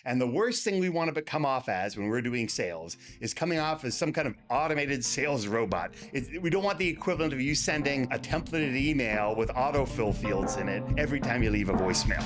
And the worst thing we want to come off as when we're doing sales is coming off as some kind of automated sales robot. We don't want the equivalent of you sending a templated email with autofill fields in it every time you leave a voicemail.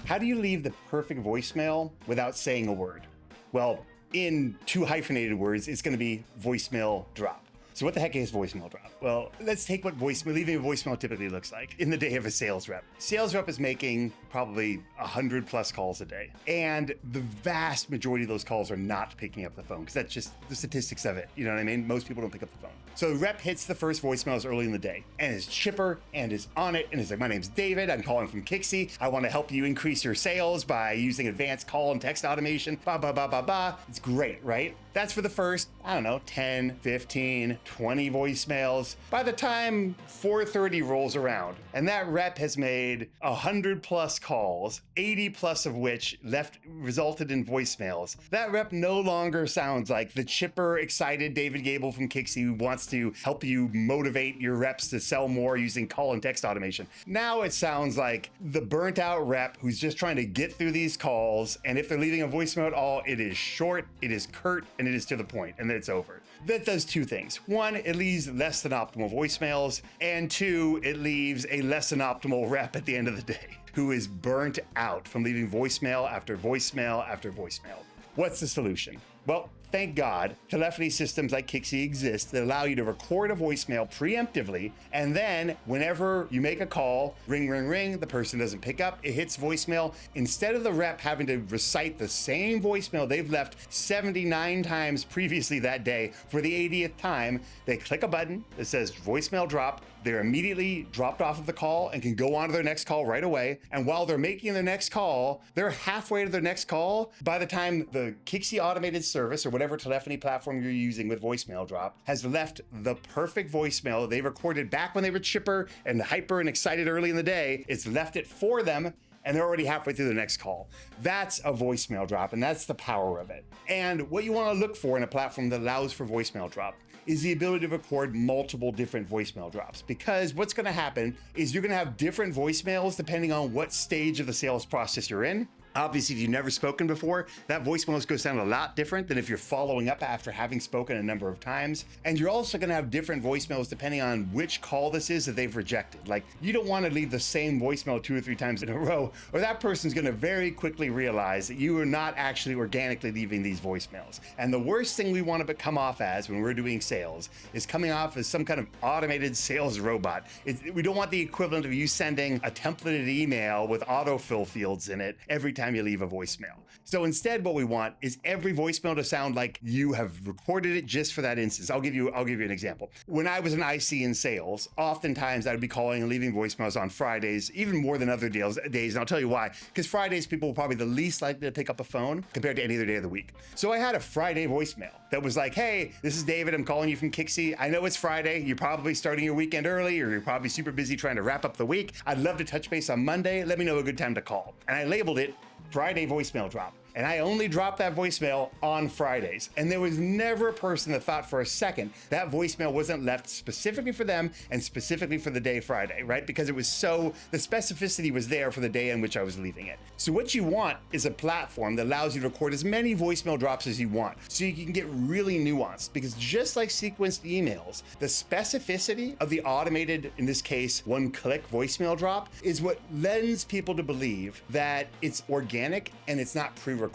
How do you leave the perfect voicemail without saying a word? Well, in 2 hyphenated words, it's going to be voicemail drop. So what the heck is voicemail drop? Well, let's take what leaving a voicemail typically looks like in the day of a sales rep. Sales rep is making probably 100 plus calls a day. And the vast majority of those calls are not picking up the phone because that's just the statistics of it. You know what I mean? Most people don't pick up the phone. So the rep hits the first voicemails early in the day and is chipper and is on it and is like, my name's David, I'm calling from Kixie. I want to help you increase your sales by using advanced call and text automation, blah, blah, blah, blah, blah. It's great, right? That's for the first, 10, 15, 20 voicemails. By the time 4:30 rolls around and that rep has made 100 plus calls, 80 plus of which resulted in voicemails, that rep no longer sounds like the chipper, excited David Gable from Kixie who wants to help you motivate your reps to sell more using call and text automation. Now it sounds like the burnt out rep who's just trying to get through these calls, and if they're leaving a voicemail at all, it is short, it is curt, and it is to the point, and then it's over. That does 2 things. 1, it leaves less than optimal voicemails, and 2, it leaves a less than optimal rep at the end of the day who is burnt out from leaving voicemail after voicemail after voicemail. What's the solution? Well, thank God, telephony systems like Kixie exist that allow you to record a voicemail preemptively, and then whenever you make a call, ring, ring, ring, the person doesn't pick up, it hits voicemail. Instead of the rep having to recite the same voicemail they've left 79 times previously that day, for the 80th time, they click a button that says voicemail drop. They're immediately dropped off of the call and can go on to their next call right away. And while they're making their next call, they're halfway to their next call by the time the Kixie automated service or whatever telephony platform you're using with voicemail drop has left the perfect voicemail they recorded back when they were chipper and hyper and excited early in the day. It's left it for them, and they're already halfway through the next call. That's a voicemail drop, and that's the power of it. And what you want to look for in a platform that allows for voicemail drop is the ability to record multiple different voicemail drops, because what's going to happen is you're going to have different voicemails depending on what stage of the sales process you're in. Obviously, if you've never spoken before, that voicemail is going to sound a lot different than if you're following up after having spoken a number of times. And you're also going to have different voicemails depending on which call this is that they've rejected. Like, you don't want to leave the same voicemail 2 or 3 times in a row, or that person's going to very quickly realize that you are not actually organically leaving these voicemails. And the worst thing we want to come off as when we're doing sales is coming off as some kind of automated sales robot. We don't want the equivalent of you sending a templated email with autofill fields in it every time you leave a voicemail. So instead, what we want is every voicemail to sound like you have recorded it just for that instance. I'll give you an example. When I was an IC in sales, oftentimes I would be calling and leaving voicemails on Fridays, even more than other days. And I'll tell you why. Because Fridays, people were probably the least likely to pick up a phone compared to any other day of the week. So I had a Friday voicemail that was like, hey, this is David. I'm calling you from Kixie. I know it's Friday. You're probably starting your weekend early, or you're probably super busy trying to wrap up the week. I'd love to touch base on Monday. Let me know a good time to call. And I labeled it Friday voicemail drop. And I only dropped that voicemail on Fridays. And there was never a person that thought for a second that voicemail wasn't left specifically for them and specifically for the day Friday, right? Because it was the specificity was there for the day in which I was leaving it. So what you want is a platform that allows you to record as many voicemail drops as you want, so you can get really nuanced. Because just like sequenced emails, the specificity of the automated, in this case, 1-click voicemail drop is what lends people to believe that it's organic and it's not pre-recorded.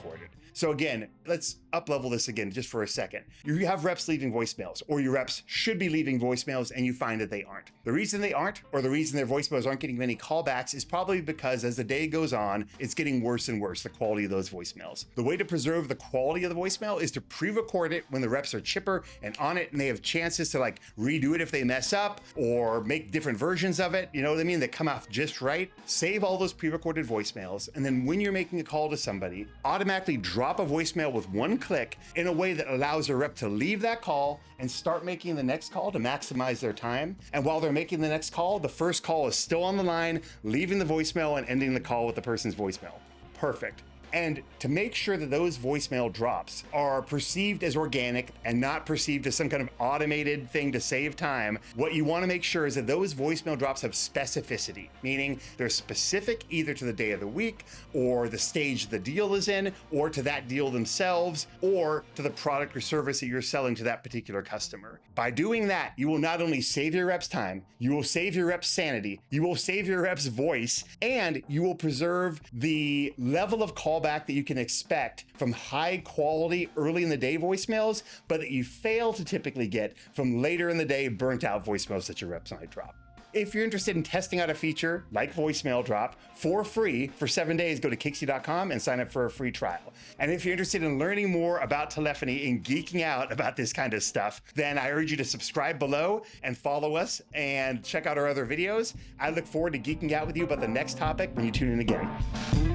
So again, let's up-level this again just for a second. You have reps leaving voicemails, or your reps should be leaving voicemails, and you find that they aren't. The reason they aren't, or the reason their voicemails aren't getting many callbacks, is probably because as the day goes on, it's getting worse and worse, the quality of those voicemails. The way to preserve the quality of the voicemail is to pre-record it when the reps are chipper and on it, and they have chances to like redo it if they mess up, or make different versions of it, you know what I mean, that come off just right. Save all those pre-recorded voicemails, and then when you're making a call to somebody, automatically drop a voicemail with 1 click in a way that allows a rep to leave that call and start making the next call to maximize their time. And while they're making the next call, the first call is still on the line, leaving the voicemail and ending the call with the person's voicemail. Perfect. And to make sure that those voicemail drops are perceived as organic and not perceived as some kind of automated thing to save time, what you want to make sure is that those voicemail drops have specificity, meaning they're specific either to the day of the week or the stage the deal is in, or to that deal themselves, or to the product or service that you're selling to that particular customer. By doing that, you will not only save your reps time, you will save your reps sanity, you will save your reps voice, and you will preserve the level of callback that you can expect from high quality early in the day voicemails, but that you fail to typically get from later in the day burnt out voicemails that your reps might drop. If you're interested in testing out a feature like voicemail drop for free for 7 days, go to Kixie.com and sign up for a free trial. And if you're interested in learning more about telephony and geeking out about this kind of stuff, then I urge you to subscribe below and follow us and check out our other videos. I look forward to geeking out with you about the next topic when you tune in again.